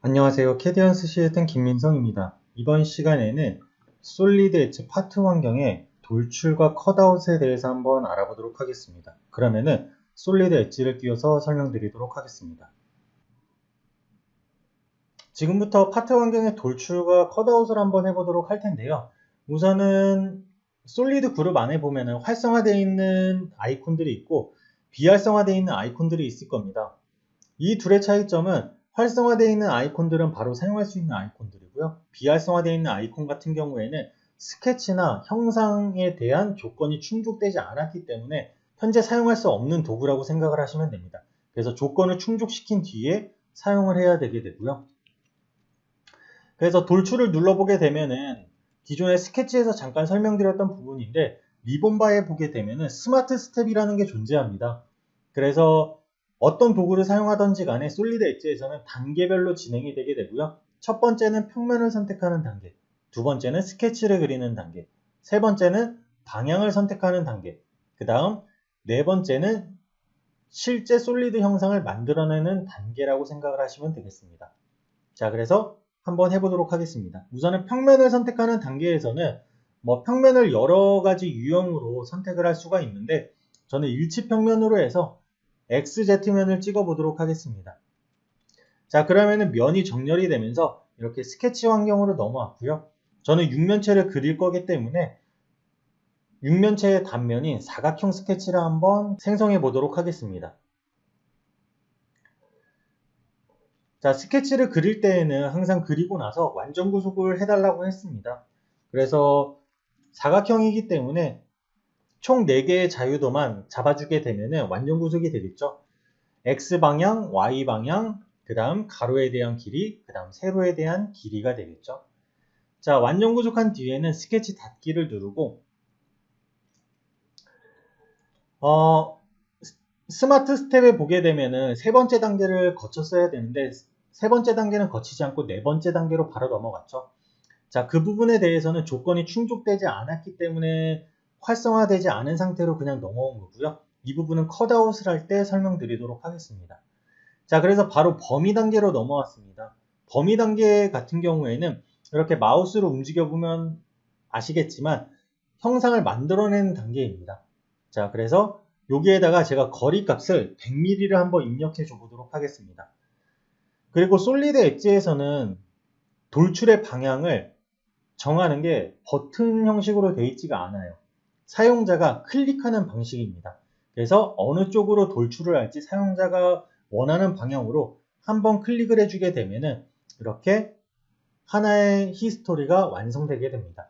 안녕하세요. 캐디언 스시에텐 김민성입니다. 이번 시간에는 솔리드 엣지 파트 환경의 돌출과 컷아웃에 대해서 한번 알아보도록 하겠습니다. 그러면은 솔리드 엣지를 띄워서 설명드리도록 하겠습니다. 지금부터 파트 환경의 돌출과 컷아웃을 한번 해보도록 할 텐데요. 우선은 솔리드 그룹 안에 보면은 활성화되어 있는 아이콘들이 있고 비활성화되어 있는 아이콘들이 있을 겁니다. 이 둘의 차이점은 활성화되어 있는 아이콘들은 바로 사용할 수 있는 아이콘들이고요. 비활성화되어 있는 아이콘 같은 경우에는 스케치나 형상에 대한 조건이 충족되지 않았기 때문에 현재 사용할 수 없는 도구라고 생각을 하시면 됩니다. 그래서 조건을 충족시킨 뒤에 사용을 해야 되게 되고요. 그래서 돌출을 눌러보게 되면은 기존의 스케치에서 잠깐 설명드렸던 부분인데 리본바에 보게 되면은 스마트 스텝이라는 게 존재합니다. 그래서 어떤 도구를 사용하던지 간에 솔리드 엣지에서는 단계별로 진행이 되게 되고요. 첫 번째는 평면을 선택하는 단계, 두 번째는 스케치를 그리는 단계, 세 번째는 방향을 선택하는 단계, 그 다음 네 번째는 실제 솔리드 형상을 만들어내는 단계라고 생각을 하시면 되겠습니다. 자, 그래서 한번 해보도록 하겠습니다. 우선은 평면을 선택하는 단계에서는 평면을 여러 가지 유형으로 선택을 할 수가 있는데 저는 일치평면으로 해서 XZ면을 찍어 보도록 하겠습니다. 자, 그러면은 면이 정렬이 되면서 이렇게 스케치 환경으로 넘어왔고요. 저는 육면체를 그릴 거기 때문에 육면체의 단면인 사각형 스케치를 한번 생성해 보도록 하겠습니다. 자, 스케치를 그릴 때에는 항상 그리고 나서 완전 구속을 해달라고 했습니다. 그래서 사각형이기 때문에 총 4개의 자유도만 잡아주게 되면 완전 구속이 되겠죠. X방향, Y방향, 그 다음 가로에 대한 길이, 그 다음 세로에 대한 길이가 되겠죠. 자, 완전 구속한 뒤에는 스케치 닫기를 누르고 스마트 스텝에 보게 되면은 세 번째 단계를 거쳤어야 되는데 세 번째 단계는 거치지 않고 네 번째 단계로 바로 넘어갔죠. 자, 그 부분에 대해서는 조건이 충족되지 않았기 때문에 활성화되지 않은 상태로 그냥 넘어온 거고요. 이 부분은 컷아웃을 할 때 설명드리도록 하겠습니다. 자, 그래서 바로 범위 단계로 넘어왔습니다. 범위 단계 같은 경우에는 이렇게 마우스로 움직여보면 아시겠지만 형상을 만들어내는 단계입니다. 자, 그래서 여기에다가 제가 거리 값을 100mm를 한번 입력해 줘 보도록 하겠습니다. 그리고 솔리드 엣지에서는 돌출의 방향을 정하는 게 버튼 형식으로 되어 있지가 않아요. 사용자가 클릭하는 방식입니다. 그래서 어느 쪽으로 돌출을 할지 사용자가 원하는 방향으로 한번 클릭을 해주게 되면은 이렇게 하나의 히스토리가 완성되게 됩니다.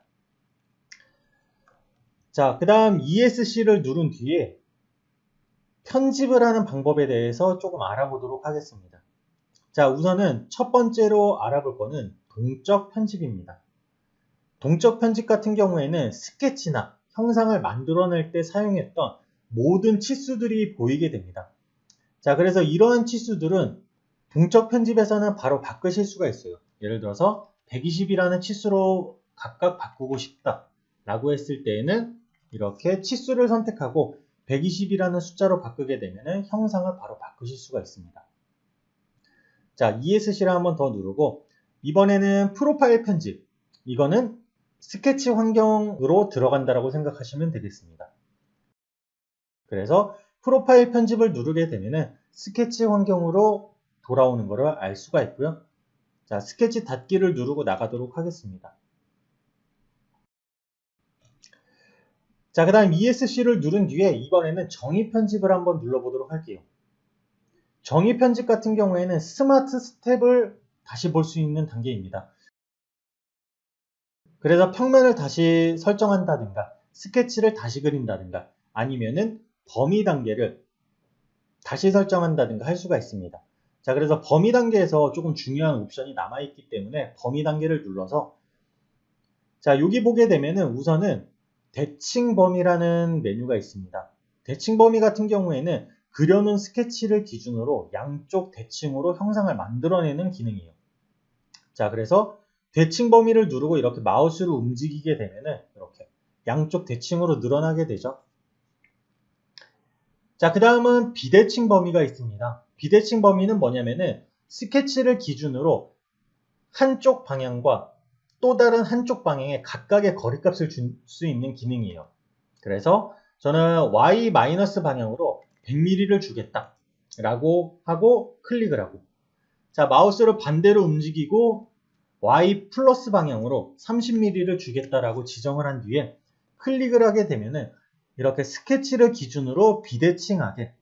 자, 그 다음 ESC를 누른 뒤에 편집을 하는 방법에 대해서 조금 알아보도록 하겠습니다. 자, 우선은 첫 번째로 알아볼 거는 동적 편집입니다. 동적 편집 같은 경우에는 스케치나 형상을 만들어낼 때 사용했던 모든 치수들이 보이게 됩니다. 자, 그래서 이러한 치수들은 동적 편집에서는 바로 바꾸실 수가 있어요. 예를 들어서 120이라는 치수로 각각 바꾸고 싶다 라고 했을 때에는 이렇게 치수를 선택하고 120이라는 숫자로 바꾸게 되면 형상을 바로 바꾸실 수가 있습니다. 자, ESC를 한번 더 누르고 이번에는 프로파일 편집, 이거는 스케치 환경으로 들어간다라고 생각하시면 되겠습니다. 그래서 프로파일 편집을 누르게 되면 스케치 환경으로 돌아오는 것을 알 수가 있고요. 자, 스케치 닫기를 누르고 나가도록 하겠습니다. 자, 그 다음 ESC를 누른 뒤에 이번에는 정의 편집을 한번 눌러보도록 할게요. 정의 편집 같은 경우에는 스마트 스텝을 다시 볼 수 있는 단계입니다. 그래서 평면을 다시 설정한다든가 스케치를 다시 그린다든가 아니면은 범위 단계를 다시 설정한다든가 할 수가 있습니다. 자, 그래서 범위 단계에서 조금 중요한 옵션이 남아있기 때문에 범위 단계를 눌러서 자, 여기 보게 되면은 우선은 대칭 범위라는 메뉴가 있습니다. 대칭 범위 같은 경우에는 그려놓은 스케치를 기준으로 양쪽 대칭으로 형상을 만들어내는 기능이에요. 자, 그래서 대칭 범위를 누르고 이렇게 마우스로 움직이게 되면은 이렇게 양쪽 대칭으로 늘어나게 되죠. 자, 그 다음은 비대칭 범위가 있습니다. 비대칭 범위는 뭐냐면은 스케치를 기준으로 한쪽 방향과 또 다른 한쪽 방향에 각각의 거리값을 줄 수 있는 기능이에요. 그래서 저는 Y- 방향으로 100mm를 주겠다 라고 하고 클릭을 하고, 자, 마우스를 반대로 움직이고 Y+ 방향으로 30mm를 주겠다라고 지정을 한 뒤에 클릭을 하게 되면은 이렇게 스케치를 기준으로 비대칭하게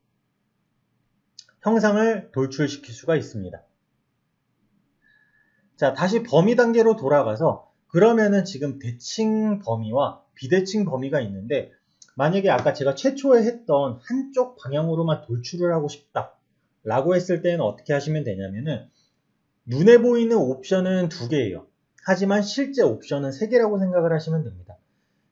형상을 돌출시킬 수가 있습니다. 자, 다시 범위 단계로 돌아가서 그러면은 지금 대칭 범위와 비대칭 범위가 있는데, 만약에 아까 제가 최초에 했던 한쪽 방향으로만 돌출을 하고 싶다 라고 했을 때는 어떻게 하시면 되냐면은, 눈에 보이는 옵션은 2개예요. 하지만 실제 옵션은 3개라고 생각을 하시면 됩니다.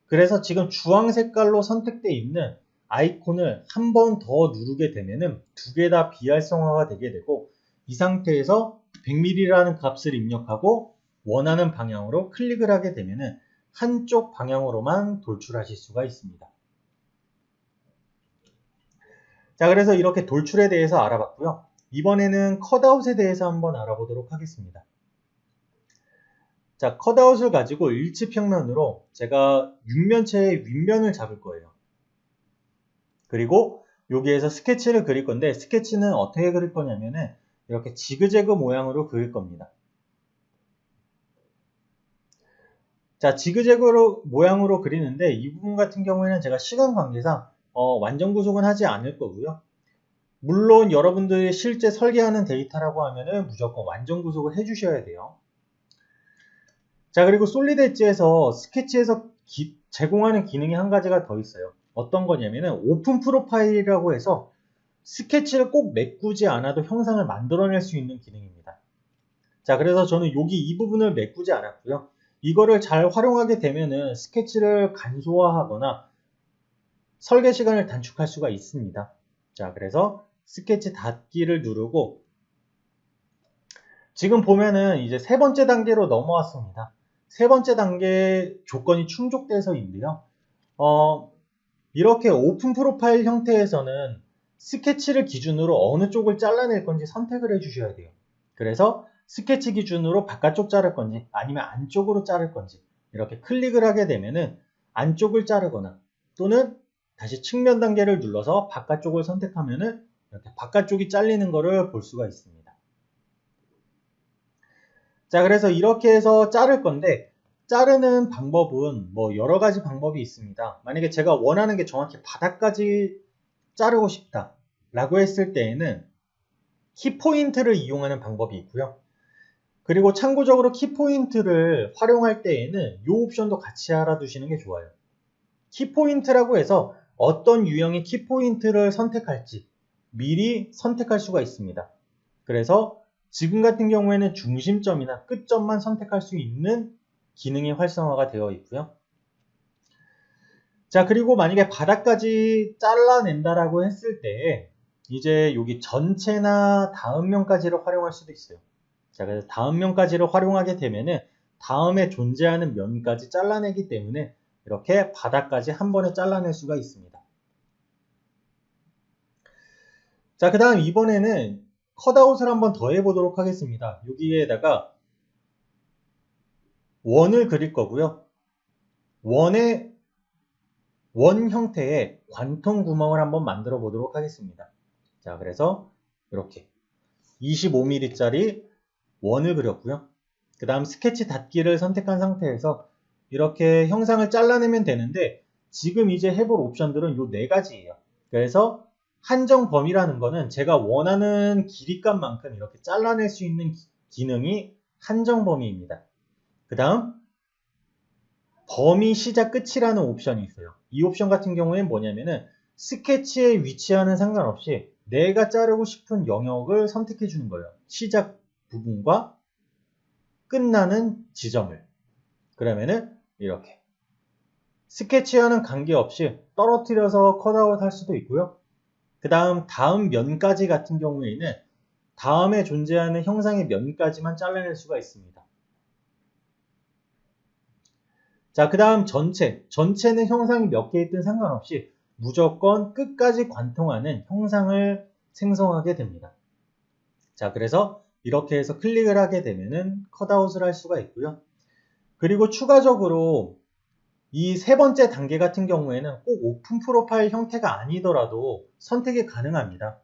그래서 지금 주황 색깔로 선택되어 있는 아이콘을 한 번 더 누르게 되면은 2개 다 비활성화가 되게 되고, 이 상태에서 100mm라는 값을 입력하고 원하는 방향으로 클릭을 하게 되면은 한쪽 방향으로만 돌출하실 수가 있습니다. 자, 그래서 이렇게 돌출에 대해서 알아봤고요. 이번에는 컷아웃에 대해서 한번 알아보도록 하겠습니다. 자, 컷아웃을 가지고 일치평면으로 제가 육면체의 윗면을 잡을 거예요. 그리고 여기에서 스케치를 그릴 건데, 스케치는 어떻게 그릴 거냐면은 이렇게 지그재그 모양으로 그릴 겁니다. 자, 지그재그 모양으로 그리는데 이 부분 같은 경우에는 제가 시간 관계상 완전 구속은 하지 않을 거고요. 물론 여러분들이 실제 설계하는 데이터라고 하면은 무조건 완전 구속을 해주셔야 돼요. 자, 그리고 솔리드 엣지에서 스케치에서 제공하는 기능이 한 가지가 더 있어요. 어떤 거냐면은 오픈 프로파일이라고 해서 스케치를 꼭 메꾸지 않아도 형상을 만들어낼 수 있는 기능입니다. 자, 그래서 저는 여기 이 부분을 메꾸지 않았고요. 이거를 잘 활용하게 되면은 스케치를 간소화하거나 설계 시간을 단축할 수가 있습니다. 자, 그래서 스케치 닫기를 누르고 지금 보면은 이제 3번째 단계로 넘어왔습니다. 3번째 단계 조건이 충족돼서인데요. 이렇게 오픈 프로파일 형태에서는 스케치를 기준으로 어느 쪽을 잘라낼 건지 선택을 해주셔야 돼요. 그래서 스케치 기준으로 바깥쪽 자를 건지 아니면 안쪽으로 자를 건지 이렇게 클릭을 하게 되면은 안쪽을 자르거나 또는 다시 측면 단계를 눌러서 바깥쪽을 선택하면은 이렇게 바깥쪽이 잘리는 것을 볼 수가 있습니다. 자, 그래서 이렇게 해서 자를 건데, 자르는 방법은 뭐 여러 가지 방법이 있습니다. 만약에 제가 원하는 게 정확히 바닥까지 자르고 싶다 라고 했을 때에는 키포인트를 이용하는 방법이 있고요. 그리고 참고적으로 키포인트를 활용할 때에는 이 옵션도 같이 알아두시는 게 좋아요. 키포인트라고 해서 어떤 유형의 키포인트를 선택할지 미리 선택할 수가 있습니다. 그래서 지금 같은 경우에는 중심점이나 끝점만 선택할 수 있는 기능이 활성화가 되어 있고요. 자, 그리고 만약에 바닥까지 잘라낸다라고 했을 때 이제 여기 전체나 다음면까지를 활용할 수도 있어요. 자, 그래서 다음면까지를 활용하게 되면은 다음에 존재하는 면까지 잘라내기 때문에 이렇게 바닥까지 한 번에 잘라낼 수가 있습니다. 자, 그 다음 이번에는 컷아웃을 한번 더 해보도록 하겠습니다. 여기에다가 원을 그릴 거고요. 원 형태의 관통 구멍을 한번 만들어 보도록 하겠습니다. 자, 그래서 이렇게 25mm짜리 원을 그렸고요. 그 다음 스케치 닫기를 선택한 상태에서 이렇게 형상을 잘라내면 되는데, 지금 이제 해볼 옵션들은 이 4가지예요. 그래서 한정 범위라는 거는 제가 원하는 길이값만큼 이렇게 잘라낼 수 있는 기능이 한정 범위입니다. 그 다음 범위 시작 끝이라는 옵션이 있어요. 이 옵션 같은 경우에는 뭐냐면은 스케치의 위치와는 상관없이 내가 자르고 싶은 영역을 선택해 주는 거예요. 시작 부분과 끝나는 지점을. 그러면은 이렇게 스케치와는 관계없이 떨어뜨려서 컷아웃 할 수도 있고요. 그 다음 면까지 같은 경우에는 다음에 존재하는 형상의 면까지만 잘라낼 수가 있습니다. 자, 그 다음 전체는 형상이 몇 개 있든 상관없이 무조건 끝까지 관통하는 형상을 생성하게 됩니다. 자, 그래서 이렇게 해서 클릭을 하게 되면은 컷아웃을 할 수가 있고요. 그리고 추가적으로 이 세 번째 단계 같은 경우에는 꼭 오픈 프로파일 형태가 아니더라도 선택이 가능합니다.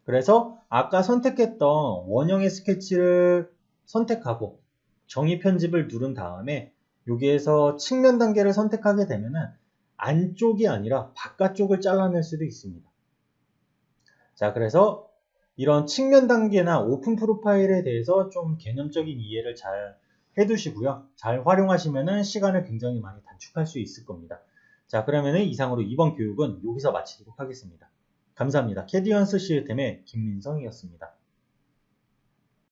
그래서 아까 선택했던 원형의 스케치를 선택하고 정의 편집을 누른 다음에 여기에서 측면 단계를 선택하게 되면은 안쪽이 아니라 바깥쪽을 잘라낼 수도 있습니다. 자, 그래서 이런 측면 단계나 오픈 프로파일에 대해서 좀 개념적인 이해를 잘 해두시고요. 잘 활용하시면은 시간을 굉장히 많이 단축할 수 있을 겁니다. 자, 그러면은 이상으로 이번 교육은 여기서 마치도록 하겠습니다. 감사합니다. 캐디언스 시스템의 김민성이었습니다.